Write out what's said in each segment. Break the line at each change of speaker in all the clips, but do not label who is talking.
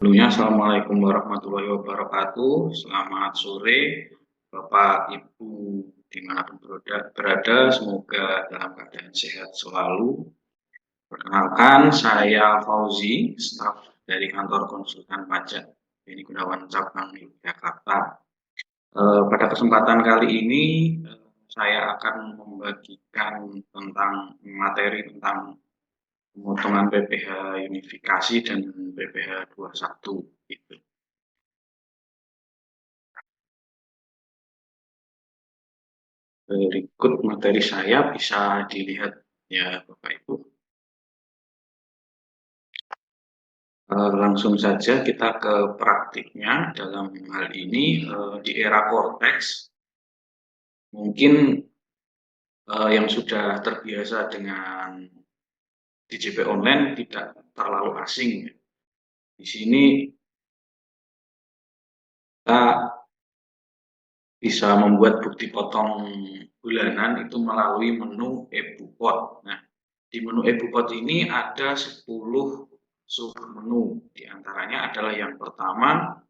Sebelumnya, Assalamualaikum warahmatullahi wabarakatuh. Selamat sore, Bapak, Ibu, dimanapun berada. Semoga dalam keadaan sehat selalu. Perkenalkan, saya Fauzi, staf dari kantor konsultan pajak Beni Gunawan Cabang Yogyakarta. Pada kesempatan kali ini, saya akan membagikan tentang materi tentang pemotongan PPh unifikasi dan PPh 21 gitu. Berikut materi saya bisa dilihat ya Bapak Ibu. Langsung saja kita ke praktiknya dalam hal ini di era Cortex. Mungkin yang sudah terbiasa dengan DJP online tidak terlalu asing. Di sini kita bisa membuat bukti potong bulanan itu melalui menu eBupot. Nah, di menu eBupot ini ada 10 submenu. Di antaranya adalah yang pertama,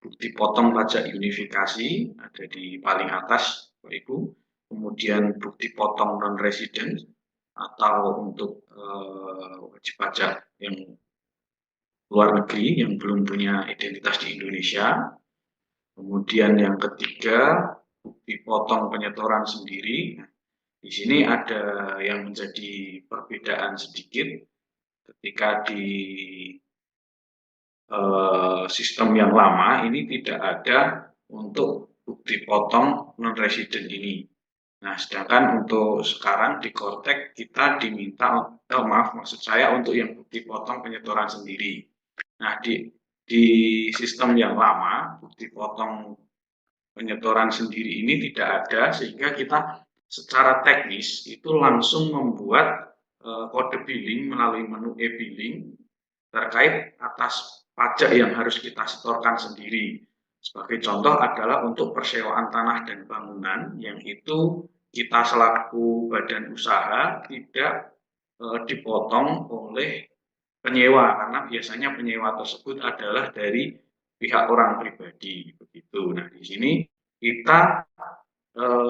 bukti potong pajak unifikasi, ada di paling atas, Bapak Ibu. Kemudian bukti potong non-resident atau untuk wajib pajak yang luar negeri yang belum punya identitas di Indonesia. Kemudian yang ketiga, bukti potong penyetoran sendiri. Di sini ada yang menjadi perbedaan sedikit ketika di sistem yang lama ini tidak ada untuk bukti potong non-resident ini. Nah, sedangkan untuk sekarang di Cortex kita diminta, maksud saya untuk yang bukti potong penyetoran sendiri. Nah, di sistem yang lama, bukti potong penyetoran sendiri ini tidak ada, sehingga kita secara teknis itu langsung membuat kode billing melalui menu e-billing terkait atas pajak yang harus kita setorkan sendiri. Sebagai contoh adalah untuk persewaan tanah dan bangunan yang itu kita selaku badan usaha tidak dipotong oleh penyewa, karena biasanya penyewa tersebut adalah dari pihak orang pribadi begitu. Nah, di sini kita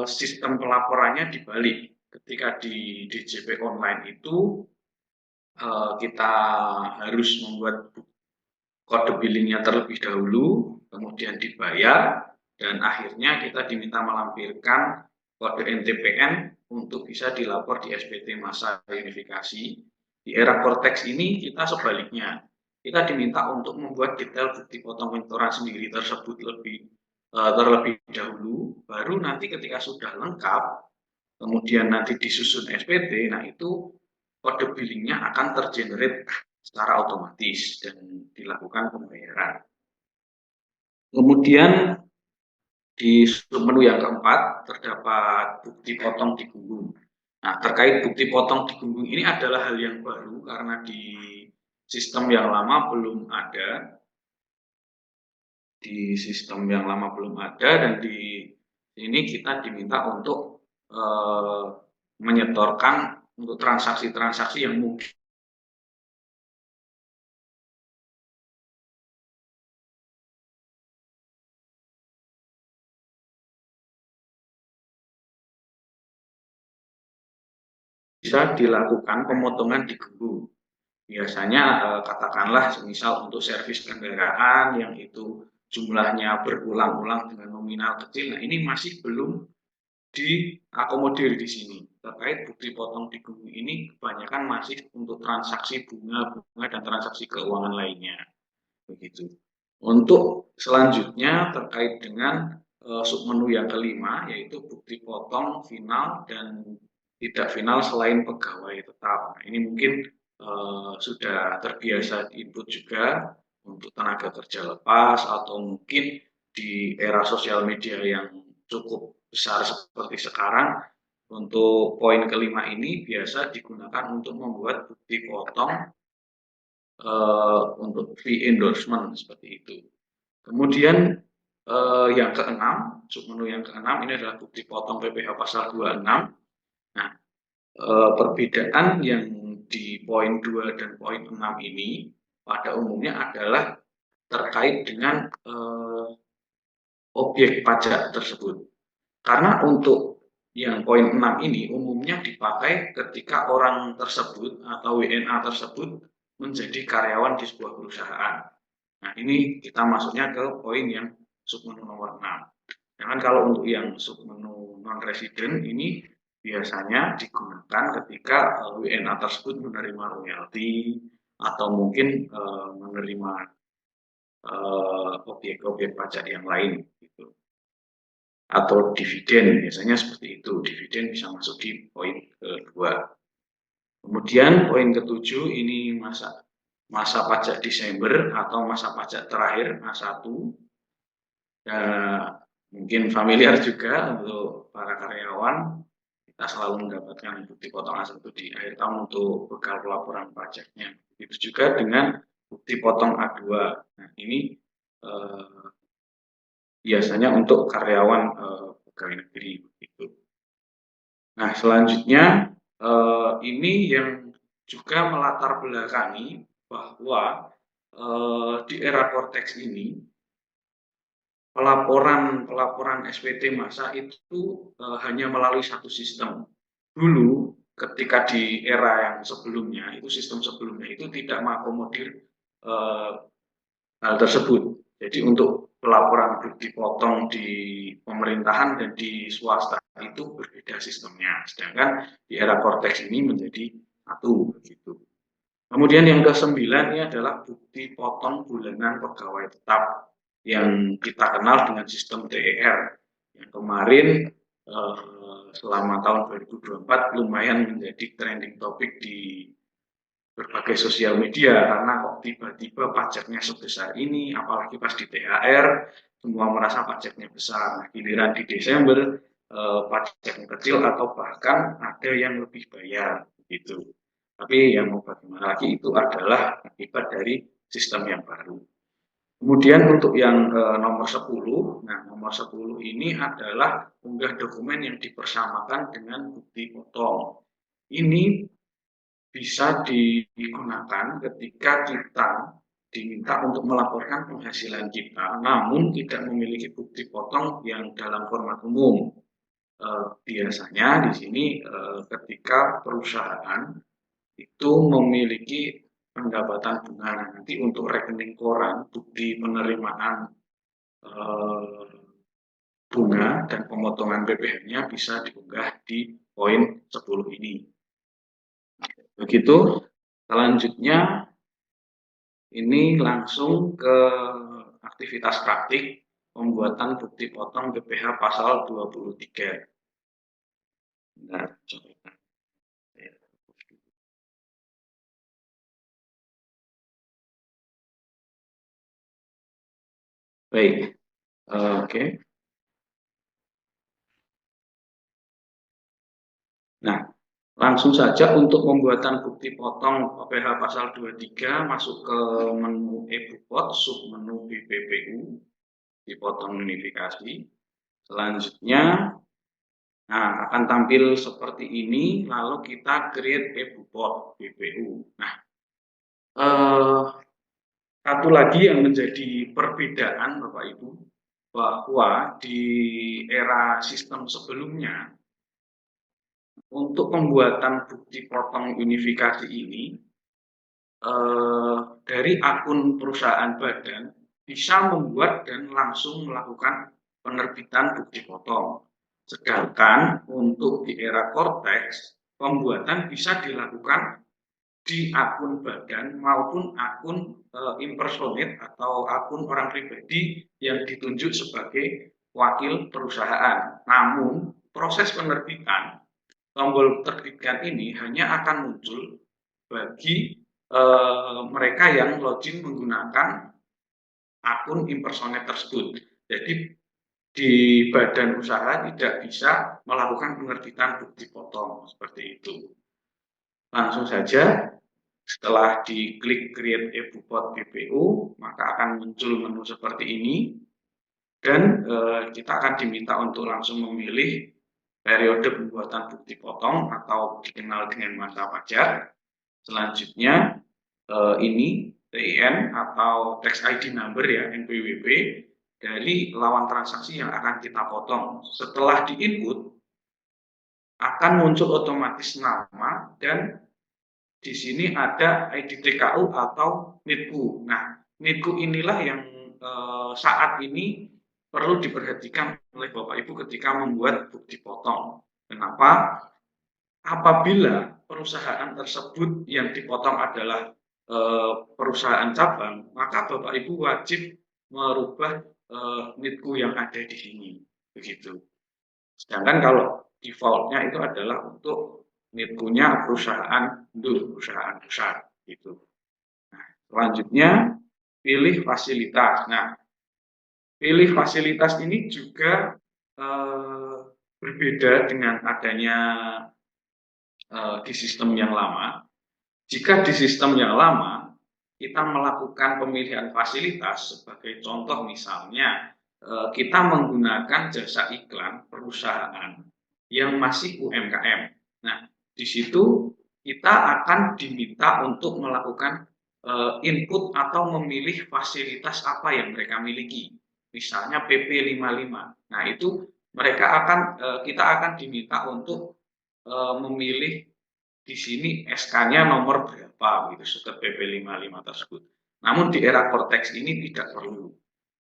sistem pelaporannya dibalik. Ketika di DJP online itu kita harus membuat kode billingnya terlebih dahulu, kemudian dibayar, dan akhirnya kita diminta melampirkan kode NTPN untuk bisa dilapor di SPT masa unifikasi. Di era Cortex ini kita sebaliknya, kita diminta untuk membuat detail bukti potong penyetoran sendiri tersebut terlebih dahulu, baru nanti ketika sudah lengkap, kemudian nanti disusun SPT, nah itu kode billingnya akan tergenerate secara otomatis dan dilakukan pembayaran. Kemudian di menu yang keempat terdapat bukti potong digunggung. Nah, terkait bukti potong digunggung ini adalah hal yang baru karena di sistem yang lama belum ada. Di sistem yang lama belum ada, dan di sini kita diminta untuk menyetorkan untuk transaksi-transaksi yang mungkin bisa dilakukan pemotongan digunggung. Biasanya katakanlah semisal untuk servis kendaraan yang itu jumlahnya berulang-ulang dengan nominal kecil, nah ini masih belum diakomodir di sini. Terkait bukti potong digunggung ini kebanyakan masih untuk transaksi bunga dan transaksi keuangan lainnya. Begitu. Untuk selanjutnya terkait dengan submenu yang kelima, yaitu bukti potong final dan tidak final selain pegawai tetap. Nah, ini mungkin sudah terbiasa input juga untuk tenaga kerja lepas, atau mungkin di era sosial media yang cukup besar seperti sekarang, untuk poin kelima ini biasa digunakan untuk membuat bukti potong untuk fee endorsement seperti itu. Kemudian yang keenam, submenu yang keenam ini adalah bukti potong PPh pasal 26. Nah, perbedaan yang di poin 2 dan poin 6 ini pada umumnya adalah terkait dengan objek pajak tersebut. Karena untuk yang poin 6 ini umumnya dipakai ketika orang tersebut atau WNA tersebut menjadi karyawan di sebuah perusahaan. Nah, ini kita masuknya ke poin yang submenu nomor 6. Sedangkan kalau untuk yang submenu non-resident ini biasanya digunakan ketika WNA tersebut menerima royalti atau mungkin menerima objek-objek pajak yang lain gitu. Atau dividen, biasanya seperti itu. Dividen bisa masuk di poin kedua. Kemudian poin ketujuh ini masa pajak Desember atau masa pajak terakhir A1. Dan mungkin familiar juga untuk para karyawan, kita selalu mendapatkan bukti potong A1 di akhir tahun untuk bekal pelaporan pajaknya. Itu juga dengan bukti potong A2. Nah, ini biasanya untuk karyawan pegawai negeri begitu. Nah, selanjutnya ini yang juga melatar belakangi bahwa di era Cortex ini pelaporan SPT massa itu hanya melalui satu sistem. Dulu ketika di era yang sebelumnya, itu sistem sebelumnya itu tidak mengakomodir hal tersebut. Jadi untuk pelaporan bukti potong di pemerintahan dan di swasta itu berbeda sistemnya. Sedangkan di era Cortex ini menjadi satu begitu. Kemudian yang ke-9 ini adalah bukti potong bulanan pegawai tetap yang kita kenal dengan sistem TER. Yang kemarin selama tahun 2024 lumayan menjadi trending topik di berbagai sosial media karena kok tiba-tiba pajaknya sebesar ini, apalagi pas di THR semua merasa pajaknya besar. Nah, giliran di Desember pajaknya kecil atau bahkan ada yang lebih bayar gitu. Tapi yang mau bagaimana lagi itu adalah akibat dari sistem yang baru. Kemudian untuk yang nomor 10, nah nomor 10 ini adalah unggah dokumen yang dipersamakan dengan bukti potong. Ini bisa digunakan ketika kita diminta untuk melaporkan penghasilan kita, namun tidak memiliki bukti potong yang dalam format umum. Biasanya di sini ketika perusahaan itu memiliki pendapatan bunga, nanti untuk rekening koran, bukti penerimaan bunga dan pemotongan PPh-nya bisa diunggah di poin 10 ini. Begitu. Selanjutnya ini langsung ke aktivitas praktik pembuatan bukti potong PPh pasal 23. Nah, baik, oke. Nah, langsung saja untuk pembuatan bukti potong PPh pasal 23 masuk ke menu e-bukpot, submenu BPPU, dipotong unifikasi. Selanjutnya, nah akan tampil seperti ini, lalu kita create e-bukpot BPU. Nah, satu lagi yang menjadi perbedaan Bapak Ibu, bahwa di era sistem sebelumnya, untuk pembuatan bukti potong unifikasi ini, dari akun perusahaan badan bisa membuat dan langsung melakukan penerbitan bukti potong. Sedangkan untuk di era Cortex, pembuatan bisa dilakukan di akun badan maupun akun impersonate atau akun orang pribadi yang ditunjuk sebagai wakil perusahaan. Namun proses penerbitan tombol terbitkan ini hanya akan muncul bagi mereka yang login menggunakan akun impersonate tersebut. Jadi di badan usaha tidak bisa melakukan penerbitan bukti potong seperti itu. Langsung saja setelah diklik create e-bukpot BPU, maka akan muncul menu seperti ini dan kita akan diminta untuk langsung memilih periode pembuatan bukti potong atau dikenal dengan masa pajak. Selanjutnya ini TIN atau tax ID number ya, NPWP, dari lawan transaksi yang akan kita potong. Setelah di-input, akan muncul otomatis nama dan di sini ada ID TKU atau NITKU. Nah, NITKU inilah yang saat ini perlu diperhatikan oleh Bapak Ibu ketika membuat bukti potong. Kenapa? Apabila perusahaan tersebut yang dipotong adalah perusahaan cabang, maka Bapak Ibu wajib merubah NITKU yang ada di sini, begitu. Sedangkan kalau defaultnya itu adalah untuk NITKU-nya perusahaan induk, perusahaan besar, gitu. Nah, selanjutnya pilih fasilitas. Nah, pilih fasilitas ini juga berbeda dengan adanya di sistem yang lama. Jika di sistem yang lama, kita melakukan pemilihan fasilitas, sebagai contoh misalnya, kita menggunakan jasa iklan perusahaan yang masih UMKM. Nah, di situ kita akan diminta untuk melakukan input atau memilih fasilitas apa yang mereka miliki. Misalnya PP 55. Nah, itu kita akan diminta untuk memilih di sini SK-nya nomor berapa gitu setelah PP 55 tersebut. Namun di era Cortex ini tidak perlu.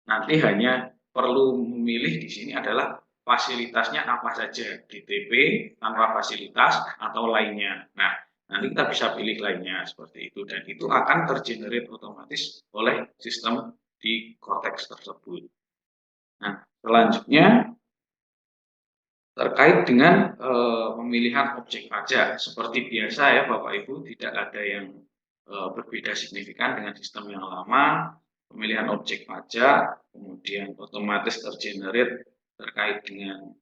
Nanti hanya perlu memilih di sini adalah fasilitasnya apa saja, DTP, tanpa fasilitas, atau lainnya. Nah, nanti kita bisa pilih lainnya seperti itu, dan itu akan tergenerate otomatis oleh sistem di Cortex tersebut. Nah, selanjutnya terkait dengan pemilihan objek pajak, seperti biasa ya Bapak Ibu, tidak ada yang berbeda signifikan dengan sistem yang lama. Pemilihan objek pajak, kemudian otomatis tergenerate terkait dengan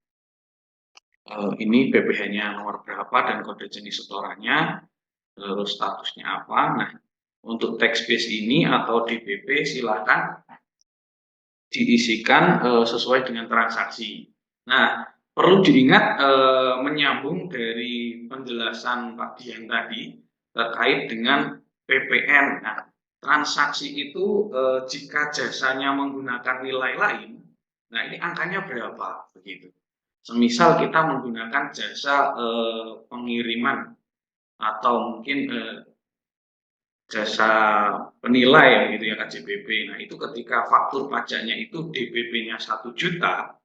ini PPh-nya nomor berapa dan kode jenis setorannya, terus statusnya apa. Nah, untuk text base ini atau DBP silakan diisikan sesuai dengan transaksi. Nah, perlu diingat menyambung dari penjelasan Pak Dian tadi terkait dengan PPN. Nah, transaksi itu jika jasanya menggunakan nilai lain, nah ini angkanya berapa begitu. Semisal kita menggunakan jasa pengiriman atau mungkin jasa penilai gitu ya, KJPP. Nah, itu ketika faktur pajaknya itu DPP-nya 1 juta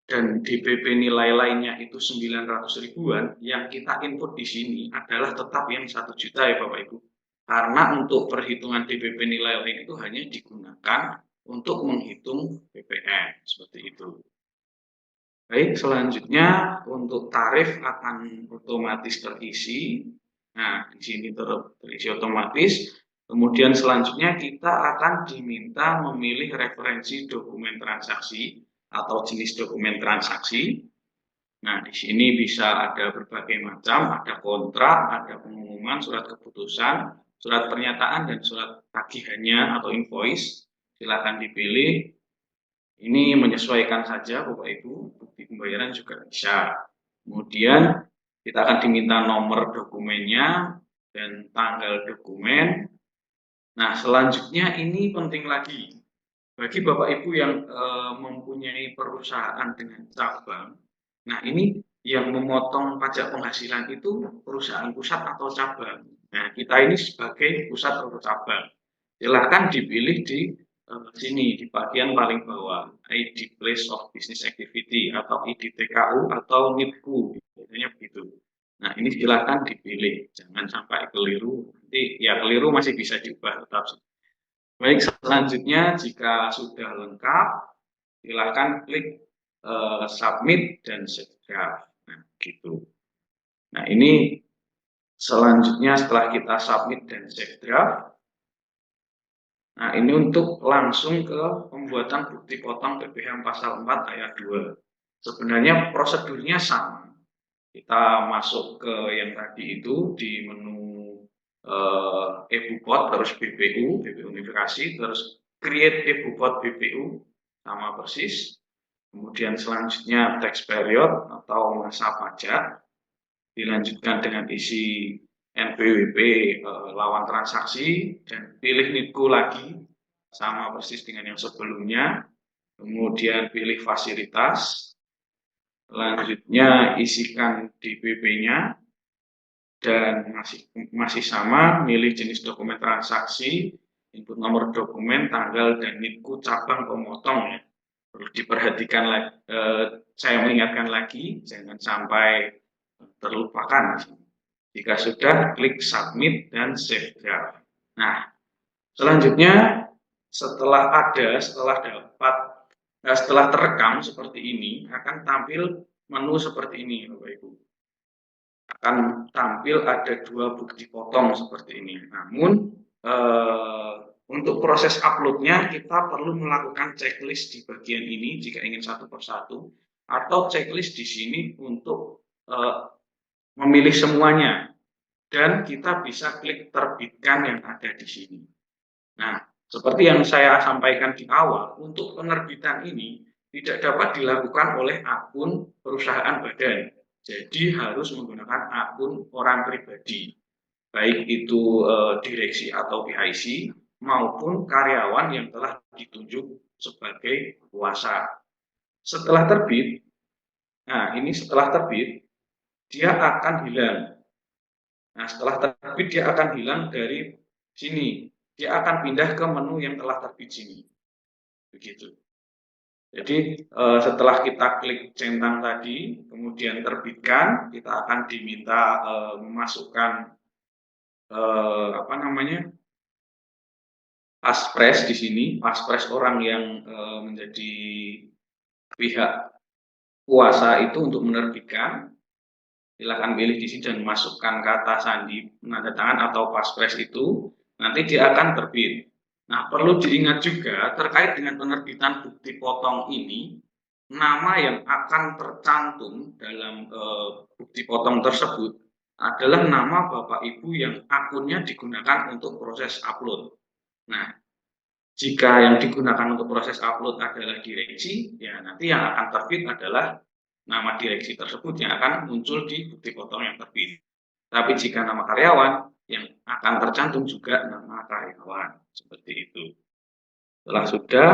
dan DPP nilai lainnya itu 900 ribuan, yang kita input di sini adalah tetap yang 1 juta ya Bapak Ibu. Karena untuk perhitungan DPP nilai lain itu hanya digunakan untuk menghitung PPN, seperti itu. Baik, selanjutnya untuk tarif akan otomatis terisi. Nah, di sini terisi otomatis. Kemudian selanjutnya kita akan diminta memilih referensi dokumen transaksi atau jenis dokumen transaksi. Nah, di sini bisa ada berbagai macam, ada kontrak, ada pengumuman, surat keputusan, surat pernyataan, dan surat tagihannya atau invoice. Silakan dipilih. Ini menyesuaikan saja Bapak Ibu, bukti pembayaran juga bisa. Kemudian kita akan diminta nomor dokumennya dan tanggal dokumen. Nah, selanjutnya ini penting lagi bagi Bapak Ibu yang mempunyai perusahaan dengan cabang. Nah, ini yang memotong pajak penghasilan itu perusahaan pusat atau cabang. Nah, kita ini sebagai pusat atau cabang. Silahkan dipilih di sini di bagian paling bawah, ID Place of Business Activity atau ID TKU atau NITKU, biasanya begitu. Nah, ini silahkan dipilih, jangan sampai keliru. Nanti ya keliru masih bisa diubah tetap. Baik, selanjutnya jika sudah lengkap, silahkan klik submit dan save draft. Nah, gitu. Nah, ini selanjutnya setelah kita submit dan save draft. Nah, ini untuk langsung ke pembuatan bukti potong PPh pasal 4 ayat 2. Sebenarnya prosedurnya sama. Kita masuk ke yang tadi itu di menu EBUPOT, terus BPU unifikasi, terus create EBUPOT BPU, sama persis. Kemudian selanjutnya tax period atau masa pajak. Dilanjutkan dengan isi NPWP lawan transaksi dan pilih NIPKO lagi sama persis dengan yang sebelumnya, kemudian pilih fasilitas, selanjutnya isikan DPP-nya dan masih sama, milih jenis dokumen transaksi, input nomor dokumen, tanggal, dan NIPKO cabang pemotong ya. Perlu diperhatikan lagi, saya mengingatkan lagi, jangan sampai terlupakan. Jika sudah, klik submit dan save draft. Nah, selanjutnya setelah terekam seperti ini, akan tampil menu seperti ini, Bapak Ibu. Akan tampil ada 2 bukti potong seperti ini. Namun untuk proses uploadnya kita perlu melakukan checklist di bagian ini jika ingin satu persatu, atau checklist di sini untuk memilih semuanya, dan kita bisa klik terbitkan yang ada di sini. Nah, seperti yang saya sampaikan di awal, untuk penerbitan ini tidak dapat dilakukan oleh akun perusahaan badan. Jadi harus menggunakan akun orang pribadi, baik itu direksi atau PIC maupun karyawan yang telah ditunjuk sebagai kuasa. Setelah terbit, nah ini setelah terbit, dia akan hilang. Nah, setelah terbit dia akan hilang dari sini. Dia akan pindah ke menu yang telah terbit sini. Begitu. Jadi setelah kita klik centang tadi, kemudian terbitkan, kita akan diminta memasukkan paspres di sini, paspres orang yang menjadi pihak kuasa itu untuk menerbitkan. Silahkan pilih di sini dan masukkan kata sandi penanda tangan atau paspres itu, nanti dia akan terbit. Nah, perlu diingat juga terkait dengan penerbitan bukti potong ini, nama yang akan tercantum dalam bukti potong tersebut adalah nama Bapak Ibu yang akunnya digunakan untuk proses upload. Nah, jika yang digunakan untuk proses upload adalah direksi, ya nanti yang akan terbit adalah nama direksi tersebut yang akan muncul di bukti potong yang terbit. Tapi jika nama karyawan, yang akan tercantum juga nama karyawan, seperti itu. Setelah sudah,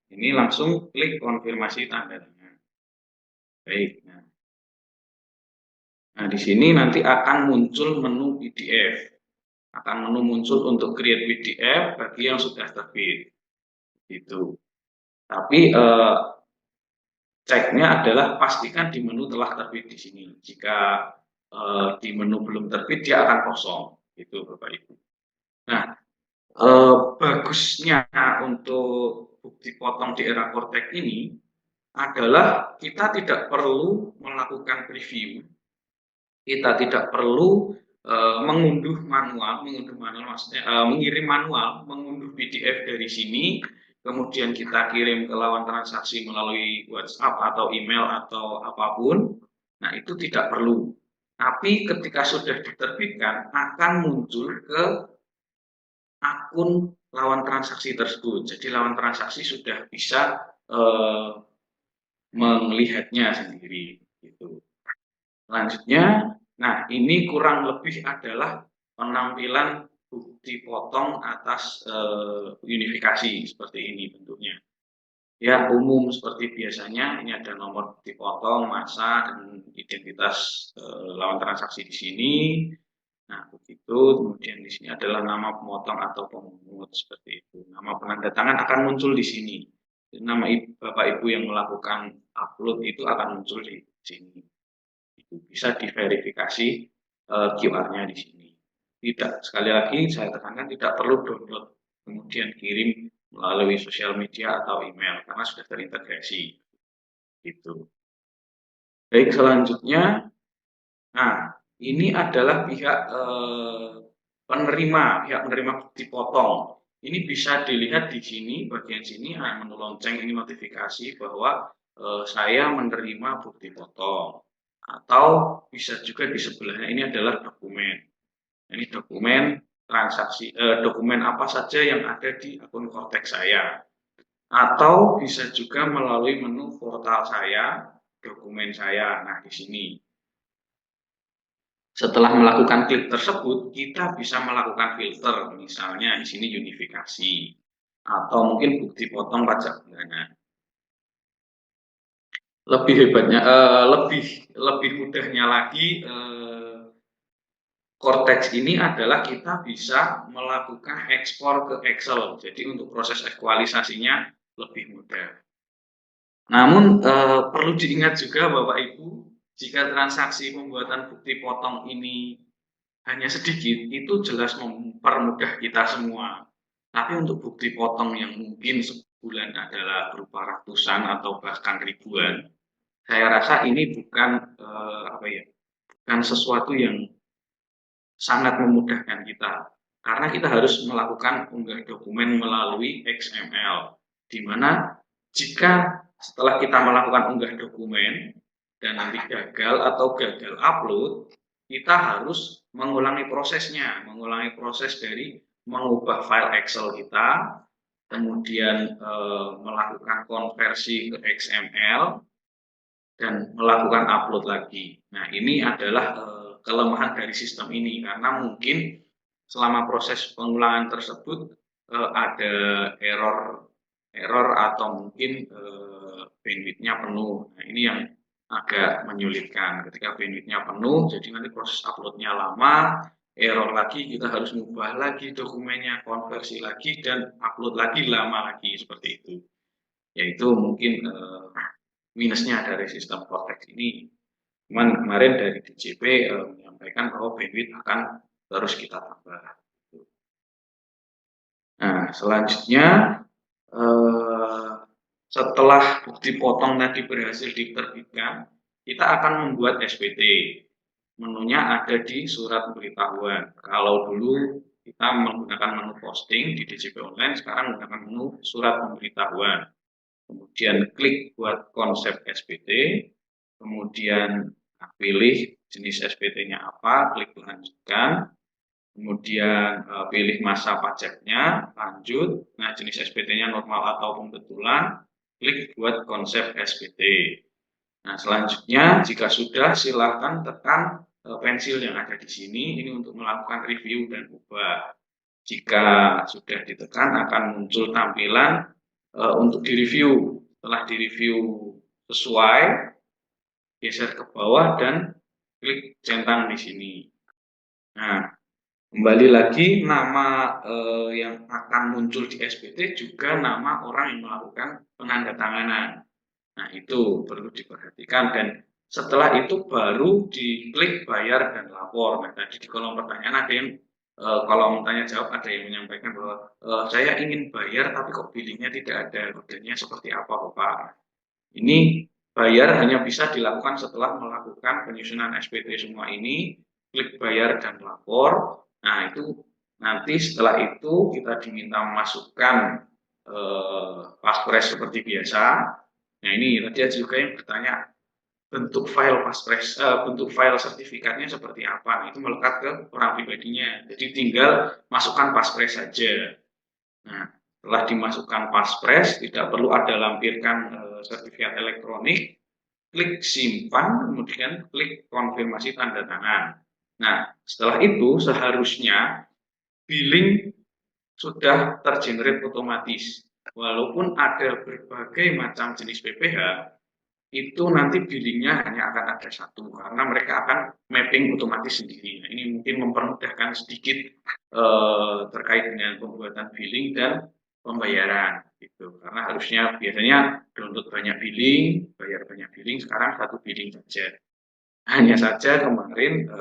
ini langsung klik konfirmasi tanda tangan. Baik. Nah, di sini nanti akan muncul menu PDF. Akan menu muncul untuk create PDF bagi yang sudah terbit. Gitu. Tapi ceknya adalah pastikan di menu telah terbit di sini. Jika di menu belum terbit, dia akan kosong. Itu Bapak Ibu. Nah, bagusnya untuk bukti potong di era Kortek ini adalah kita tidak perlu melakukan preview, kita tidak perlu mengunduh manual maksudnya mengirim manual, mengunduh PDF dari sini, kemudian kita kirim ke lawan transaksi melalui WhatsApp atau email atau apapun. Nah, itu tidak perlu. Tapi ketika sudah diterbitkan akan muncul ke akun lawan transaksi tersebut. Jadi lawan transaksi sudah bisa melihatnya sendiri gitu. Selanjutnya, nah ini kurang lebih adalah penampilan bukti potong atas unifikasi seperti ini bentuknya. Ya umum seperti biasanya, ini ada nomor bukti potong, masa, dan identitas lawan transaksi di sini. Nah begitu, kemudian di sini adalah nama pemotong atau pemungut seperti itu. Nama penanda tangan akan muncul di sini. Nama Bapak Ibu yang melakukan upload itu akan muncul di sini. Itu bisa diverifikasi QR-nya di sini. Tidak, sekali lagi saya tekankan tidak perlu download kemudian kirim melalui sosial media atau email karena sudah terintegrasi. Gitu. Baik, selanjutnya, nah ini adalah pihak penerima bukti potong. Ini bisa dilihat di sini, bagian sini, menu lonceng ini notifikasi bahwa saya menerima bukti potong. Atau bisa juga di sebelahnya ini adalah dokumen. Ini dokumen transaksi, dokumen apa saja yang ada di akun Kortek saya. Atau bisa juga melalui menu portal saya, dokumen saya. Nah, di sini. Setelah melakukan klik tersebut, kita bisa melakukan filter, misalnya di sini unifikasi, atau mungkin bukti potong pajak bulanan. Lebih hebatnya, lebih mudahnya lagi, Cortex ini adalah kita bisa melakukan ekspor ke Excel. Jadi untuk proses ekualisasinya lebih mudah. Namun perlu diingat juga Bapak Ibu, jika transaksi pembuatan bukti potong ini hanya sedikit, itu jelas mempermudah kita semua. Tapi untuk bukti potong yang mungkin sebulan adalah berupa ratusan atau bahkan ribuan, saya rasa ini bukan bukan sesuatu yang sangat memudahkan kita. Karena kita harus melakukan unggah dokumen melalui XML, di mana jika setelah kita melakukan unggah dokumen dan nanti gagal atau gagal upload, kita harus mengulangi prosesnya, mengulangi proses dari mengubah file Excel kita, kemudian melakukan konversi ke XML, dan melakukan upload lagi. Nah, ini adalah kelemahan dari sistem ini, karena mungkin selama proses pengulangan tersebut ada error atau mungkin bandwidth-nya penuh. Nah, ini yang agak menyulitkan. Ketika bandwidth-nya penuh, jadi nanti proses upload-nya lama, error lagi, kita harus mengubah lagi dokumennya, konversi lagi, dan upload lagi lama lagi, seperti itu. Yaitu mungkin minusnya dari sistem Cortex ini. Cuman kemarin dari DJP menyampaikan bahwa bandwidth akan terus kita tambah. Nah, selanjutnya setelah bukti potong tadi berhasil diterbitkan, kita akan membuat SPT. Menunya ada di surat pemberitahuan. Kalau dulu kita menggunakan menu posting di DJP Online, sekarang menggunakan menu surat pemberitahuan. Kemudian klik buat konsep SPT, kemudian pilih jenis SPT-nya apa, klik lanjutkan, kemudian pilih masa pajaknya, lanjut. Nah, jenis SPT-nya normal atau pembetulan, klik buat konsep SPT. Nah, selanjutnya jika sudah, silakan tekan pensil yang ada di sini, ini untuk melakukan review dan ubah. Jika sudah ditekan akan muncul tampilan untuk direview. Setelah direview sesuai, geser ke bawah dan klik centang di sini. Nah, kembali lagi nama yang akan muncul di SPT juga nama orang yang melakukan penandatanganan. Nah, itu perlu diperhatikan, dan setelah itu baru diklik bayar dan lapor. Nah, tadi di kolom pertanyaan ada yang kolom tanya jawab ada yang menyampaikan bahwa saya ingin bayar tapi kok billingnya tidak ada, kodenya seperti apa Bapak? Ini bayar hanya bisa dilakukan setelah melakukan penyusunan SPT semua ini, klik bayar dan lapor. Nah, itu nanti setelah itu kita diminta memasukkan paspres seperti biasa. Nah, ini tadi ada juga yang bertanya bentuk file paspres, bentuk file sertifikatnya seperti apa. Nah, itu melekat ke orang pribadinya. Jadi tinggal masukkan paspres saja. Nah, setelah dimasukkan paspres, tidak perlu ada lampirkan sertifikat elektronik, klik simpan, kemudian klik konfirmasi tanda tangan. Nah, setelah itu seharusnya billing sudah tergenerate otomatis. Walaupun ada berbagai macam jenis PPh, itu nanti billingnya hanya akan ada satu, karena mereka akan mapping otomatis sendiri. Nah, ini mungkin mempermudahkan sedikit terkait dengan pembuatan billing dan pembayaran gitu. Karena harusnya biasanya download banyak billing, bayar banyak billing, sekarang satu billing saja. Hanya saja kemarin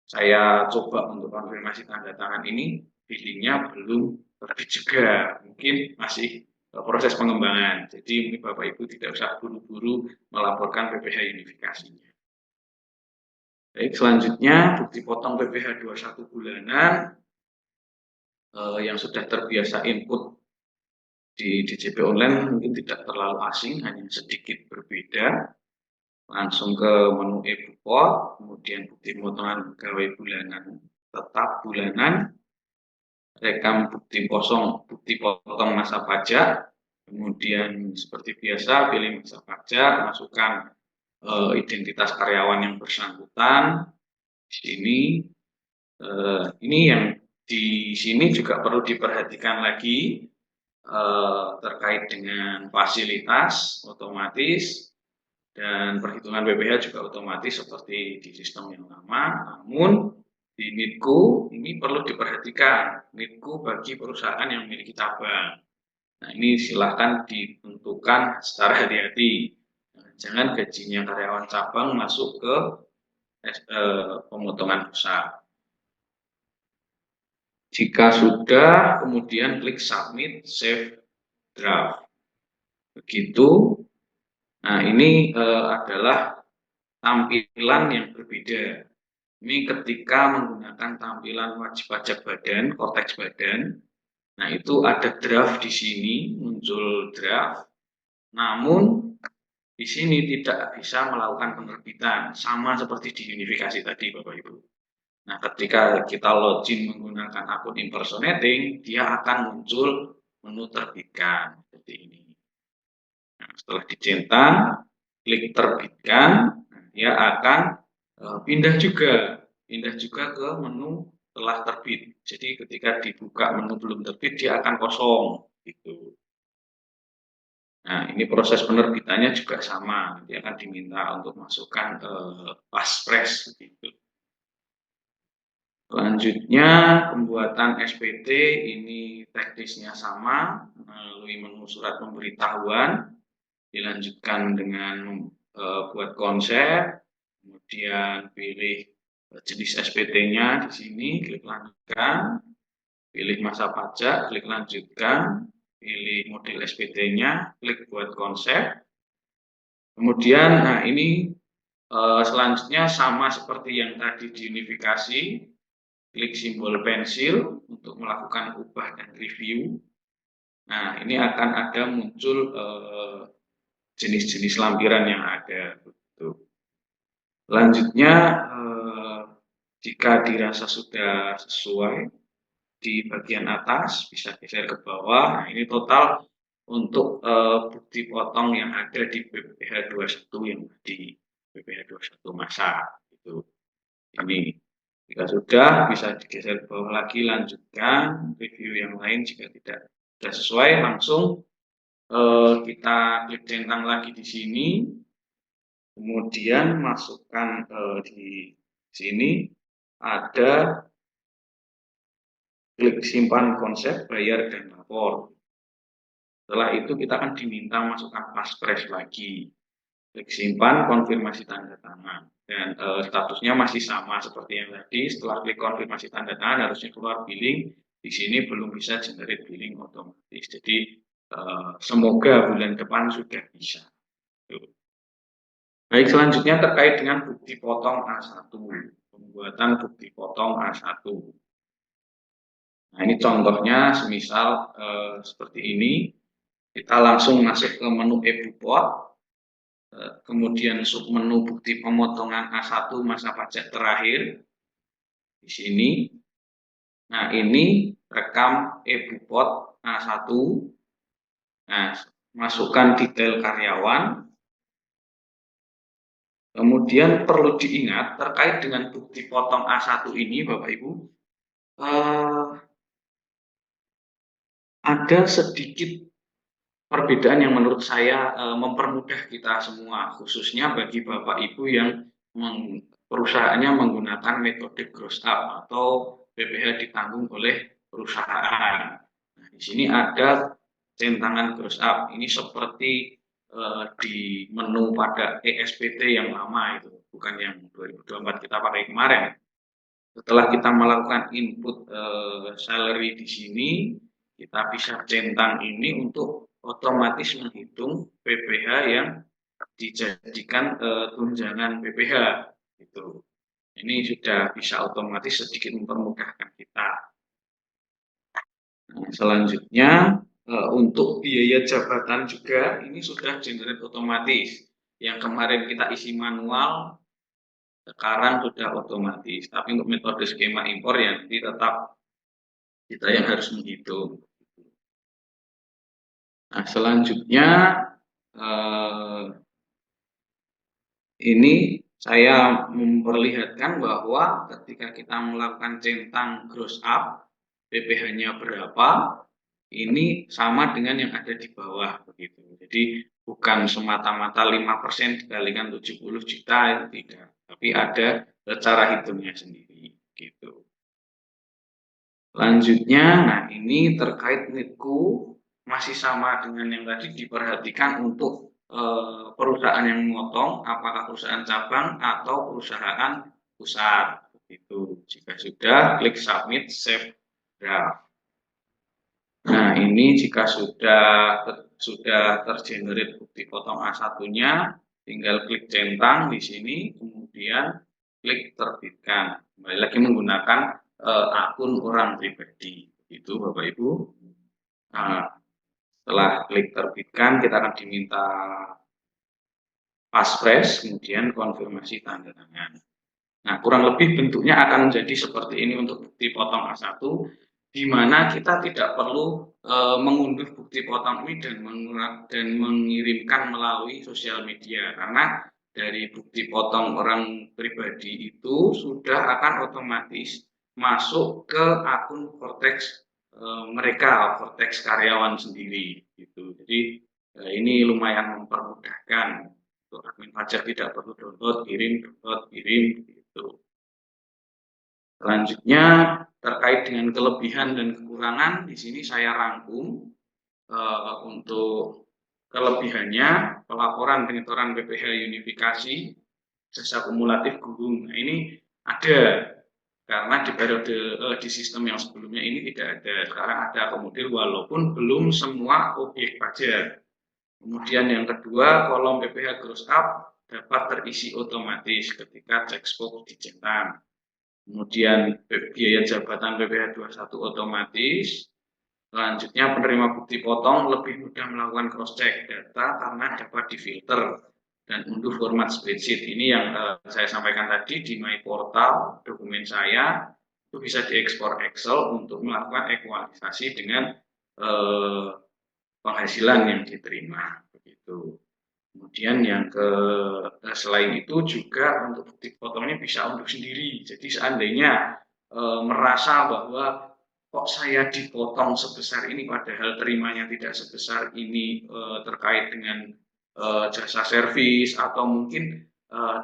saya coba untuk konfirmasi tanda tangan ini, billingnya belum terbit juga, mungkin masih proses pengembangan. Jadi mungkin Bapak Ibu tidak usah buru-buru melaporkan PPh unifikasinya. Baik, selanjutnya bukti potong PPh 21 bulanan yang sudah terbiasa input di DJP Online mungkin tidak terlalu asing, hanya sedikit berbeda. Langsung ke menu e-bukot, kemudian bukti pemotongan pegawai bulanan tetap bulanan, rekam bukti kosong, bukti potong masa pajak, kemudian seperti biasa pilih masa pajak, masukkan identitas karyawan yang bersangkutan, sini ini yang di sini juga perlu diperhatikan lagi terkait dengan fasilitas otomatis dan perhitungan PPh juga otomatis seperti di sistem yang lama. Namun di NIDCO ini perlu diperhatikan, NIDCO bagi perusahaan yang memiliki cabang. Nah, ini silahkan ditentukan secara hati-hati. Jangan gajinya karyawan cabang masuk ke pemotongan pusat. Jika sudah, kemudian klik submit, save draft. Begitu. Nah, ini adalah tampilan yang berbeda. Ini ketika menggunakan tampilan wajib pajak badan, Kortex badan. Nah, itu ada draft di sini, muncul draft. Namun di sini tidak bisa melakukan penerbitan, sama seperti di unifikasi tadi, Bapak Ibu. Nah, ketika kita login menggunakan akun impersonating, dia akan muncul menu terbitkan seperti ini. Nah, setelah dicentang, klik terbitkan, dia akan pindah juga ke menu telah terbit. Jadi ketika dibuka menu belum terbit, dia akan kosong gitu. Nah, ini proses penerbitannya juga sama, nanti akan diminta untuk masukkan paspres gitu. Selanjutnya, pembuatan SPT ini teknisnya sama melalui menu surat pemberitahuan, dilanjutkan dengan buat konsep, kemudian pilih jenis SPT-nya di sini, klik lanjutkan, pilih masa pajak, klik lanjutkan, pilih model SPT-nya, klik buat konsep. Kemudian, nah ini selanjutnya sama seperti yang tadi di unifikasi, klik simbol pensil untuk melakukan ubah dan review. Nah, ini akan ada muncul jenis-jenis lampiran yang ada. Selanjutnya, jika dirasa sudah sesuai, di bagian atas bisa geser ke bawah. Nah, ini total untuk bukti potong yang ada di BPH 21 yang di BPH 21 masa itu. Ini jika sudah bisa digeser ke bawah lagi, lanjutkan review yang lain. Jika tidak sudah sesuai, langsung kita klik centang lagi di sini, kemudian masukkan di sini ada klik simpan konsep, bayar, dan lapor. Setelah itu kita akan diminta masukkan paspres lagi. Klik simpan, konfirmasi tanda tangan. Dan statusnya masih sama seperti yang tadi. Setelah klik konfirmasi tanda tangan harusnya keluar billing. Di sini belum bisa generate billing otomatis. Jadi semoga bulan depan sudah bisa. Baik, selanjutnya terkait dengan bukti potong A1. Pembuatan bukti potong A1. Nah, ini contohnya semisal seperti ini. Kita langsung masuk ke menu e-bupot, kemudian submenu bukti pemotongan A1 masa pajak terakhir di sini. Nah, ini rekam e-bupot A1. Nah, masukkan detail karyawan. Kemudian perlu diingat terkait dengan bukti potong A1 ini, Bapak Ibu, ada sedikit perbedaan yang menurut saya mempermudah kita semua, khususnya bagi Bapak Ibu yang perusahaannya menggunakan metode gross up atau BPH ditanggung oleh perusahaan. Nah, di sini ada centangan gross up. Ini seperti di menu pada ESPT yang lama itu, bukan yang 2024 kita pakai kemarin. Setelah kita melakukan input salary di sini, kita bisa centang ini untuk otomatis menghitung PPh yang dijadikan tunjangan PPh. Gitu. Ini sudah bisa otomatis sedikit mempermudahkan kita. Nah, selanjutnya untuk biaya jabatan juga ini sudah generate otomatis. Yang kemarin kita isi manual, sekarang sudah otomatis. Tapi untuk metode skema impor ya nanti tetap kita yang harus menghitung. Nah, selanjutnya ini saya memperlihatkan bahwa ketika kita melakukan centang gross up, PPh-nya berapa, ini sama dengan yang ada di bawah begitu. Jadi bukan semata-mata 5% dikalikan 70 juta itu tidak, tapi ada cara hitungnya sendiri gitu. Selanjutnya, nah ini terkait NITku masih sama dengan yang tadi, diperhatikan untuk perusahaan yang memotong, apakah perusahaan cabang atau perusahaan pusat. Begitu. Jika sudah, klik submit, save draft. Nah, ini jika sudah tergenerate bukti potong A1-nya, tinggal klik centang di sini, kemudian klik terbitkan. Kembali lagi menggunakan akun orang pribadi. Itu Bapak Ibu. Nah, setelah klik terbitkan, kita akan diminta passphrase, kemudian konfirmasi tanda tangan. Nah, kurang lebih bentuknya akan menjadi seperti ini untuk bukti potong A1, di mana kita tidak perlu mengunduh bukti potong ini dan mengirimkan melalui sosial media, karena dari bukti potong orang pribadi itu sudah akan otomatis masuk ke akun Vortex mereka, Vortex karyawan sendiri gitu. Jadi ini lumayan mempermudahkan untuk admin pajak, tidak perlu download kirim gitu. Selanjutnya terkait dengan kelebihan dan kekurangan, di sini saya rangkum untuk kelebihannya, pelaporan pengetahuan PPh unifikasi, jasa kumulatif guru. Nah, ini ada karena di periode di sistem yang sebelumnya ini tidak ada. Sekarang ada akomodir walaupun belum semua objek pajak. Kemudian yang kedua, kolom PPh gross up dapat terisi otomatis ketika checkbox dicetak. Kemudian biaya jabatan PPh 21 otomatis. Selanjutnya penerima bukti potong lebih mudah melakukan cross check data karena dapat difilter dan unduh format spreadsheet. Ini yang saya sampaikan tadi di My Portal dokumen saya, itu bisa diekspor Excel untuk melakukan ekualisasi dengan penghasilan yang diterima begitu. Kemudian yang selain itu juga untuk bukti potongnya bisa unduh sendiri. Jadi seandainya merasa bahwa kok saya dipotong sebesar ini padahal terimanya tidak sebesar ini terkait dengan jasa servis, atau mungkin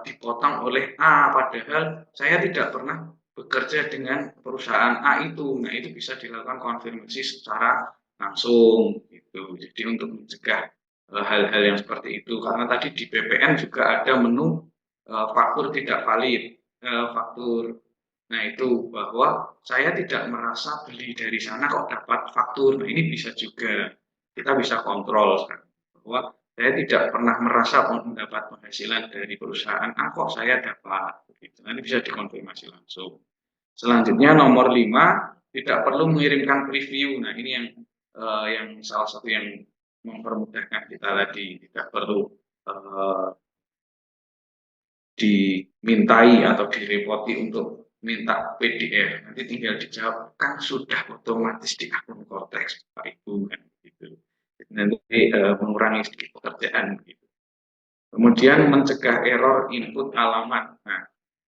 dipotong oleh A padahal saya tidak pernah bekerja dengan perusahaan A itu. Nah, itu bisa dilakukan konfirmasi secara langsung gitu. Jadi untuk mencegah hal-hal yang seperti itu, karena tadi di BPN juga ada menu faktur tidak valid, faktur. Nah, itu bahwa saya tidak merasa beli dari sana kok dapat faktur. Nah, ini bisa juga kita bisa kontrol bahwa saya tidak pernah merasa mendapat penghasilan dari perusahaan A kok saya dapat begitu. Nanti bisa dikonfirmasi langsung. Selanjutnya nomor 5, tidak perlu mengirimkan preview. Nah, ini yang salah satu yang mempermudahkan kita tadi, tidak perlu dimintai atau direpoti untuk minta PDF. Nanti tinggal dijawab, kan sudah otomatis di akun Cortex Pak Ibu kan gitu. Nanti mengurangi sedikit pekerjaan gitu. Kemudian mencegah error input alamat. Nah,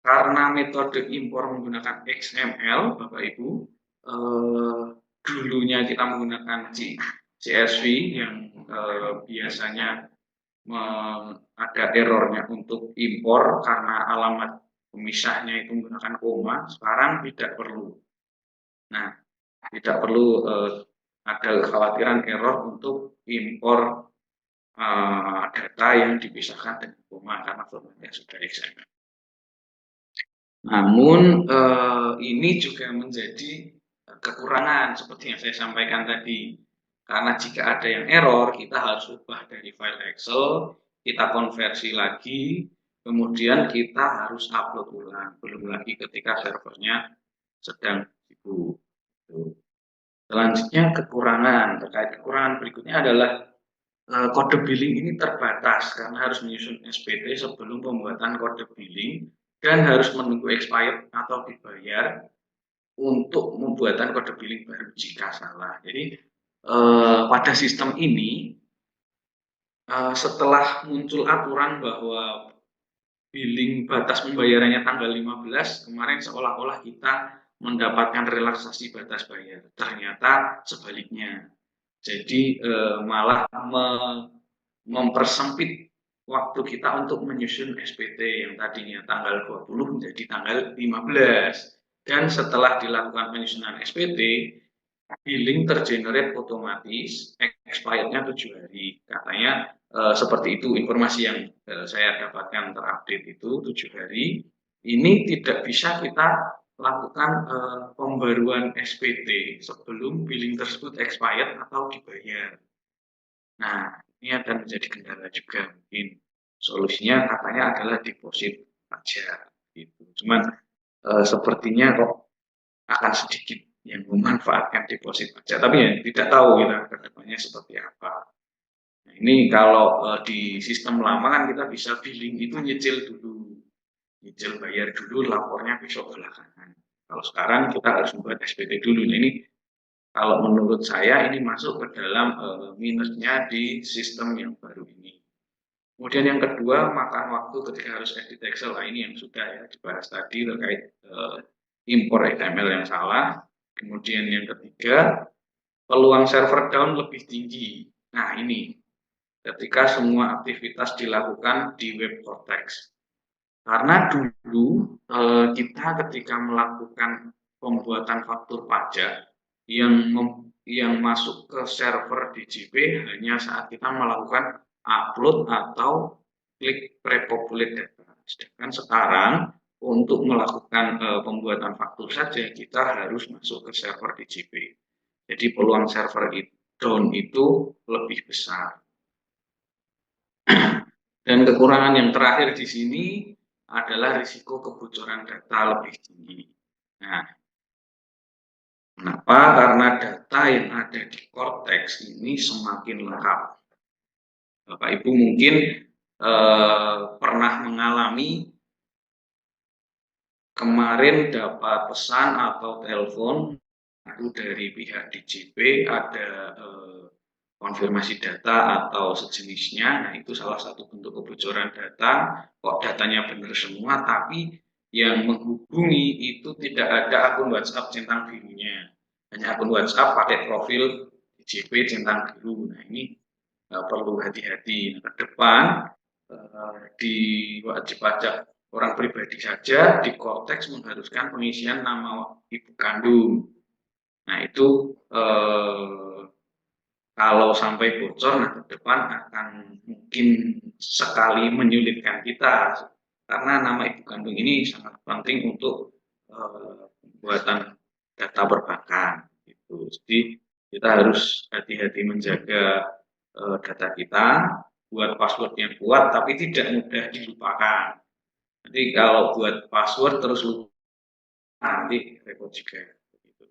karena metode impor menggunakan XML, Bapak Ibu, dulunya kita menggunakan CSV yang biasanya ada errornya untuk impor karena alamat pemisahnya itu menggunakan koma, sekarang tidak perlu. Nah, tidak perlu ada kekhawatiran error untuk impor data yang dipisahkan dengan koma karena formatnya sudah XML. Namun ini juga menjadi kekurangan seperti yang saya sampaikan tadi. Karena jika ada yang error, kita harus ubah dari file Excel, kita konversi lagi, kemudian kita harus upload ulang. Belum lagi ketika servernya sedang sibuk. Selanjutnya kekurangan. Terkait kekurangan berikutnya adalah kode billing ini terbatas karena harus menyusun SPT sebelum pembuatan kode billing dan harus menunggu expired atau dibayar untuk pembuatan kode billing baru jika salah. Jadi pada sistem ini setelah muncul aturan bahwa billing batas pembayarannya tanggal 15, kemarin seolah-olah kita mendapatkan relaksasi batas bayar. Ternyata sebaliknya. Jadi malah mempersempit waktu kita untuk menyusun SPT yang tadinya tanggal 20 menjadi tanggal 15. Dan setelah dilakukan penyusunan SPT, billing tergenerate otomatis, expirednya 7 hari. Katanya seperti itu informasi yang saya dapatkan terupdate itu 7 hari. Ini tidak bisa kita lakukan pembaruan SPT sebelum billing tersebut expired atau dibayar. Nah, ini akan menjadi kendala juga mungkin. Solusinya katanya adalah deposit pajak gitu. Cuman sepertinya kok akan sedikit yang memanfaatkan deposit pajak, tapi ya tidak tahu kita ke depannya seperti apa. Nah, ini kalau di sistem lama kan kita bisa billing itu nyicil dulu, nyicil bayar dulu, lapornya besok belakangan. Kalau sekarang kita harus membuat SPT dulu. Nah, ini kalau menurut saya ini masuk ke dalam minusnya di sistem yang baru ini. Kemudian yang kedua, makan waktu ketika harus edit Excel. Nah, ini yang sudah ya dibahas tadi terkait impor XML yang salah. Kemudian yang ketiga, peluang server down lebih tinggi. Nah, ini ketika semua aktivitas dilakukan di web Cortex. Karena dulu kita ketika melakukan pembuatan faktur pajak yang masuk ke server DJP hanya saat kita melakukan upload atau klik prepopulate data. Sedangkan sekarang untuk melakukan pembuatan faktur saja kita harus masuk ke server DJP. Jadi peluang server down itu lebih besar. Dan kekurangan yang terakhir di sini adalah risiko kebocoran data lebih tinggi. Nah, kenapa? Karena data yang ada di Cortex ini semakin lengkap. Bapak Ibu mungkin pernah mengalami kemarin dapat pesan atau telepon itu dari pihak DJP ada konfirmasi data atau sejenisnya. Nah, itu salah satu bentuk kebocoran data. Kok datanya benar semua, tapi yang menghubungi itu tidak ada akun WhatsApp centang birunya. Hanya akun WhatsApp pakai profil DJP centang biru. Nah, ini perlu hati-hati. Nah, ke depan di wajib pajak orang pribadi saja di Cortex mengharuskan pengisian nama ibu kandung. Nah, itu kalau sampai bocor, nah ke depan akan mungkin sekali menyulitkan kita karena nama ibu kandung ini sangat penting untuk pembuatan data perbankan. Gitu. Jadi kita harus hati-hati menjaga data kita, buat password yang kuat tapi tidak mudah dilupakan. Nanti kalau buat password terus lupa, nanti repot juga. Gitu.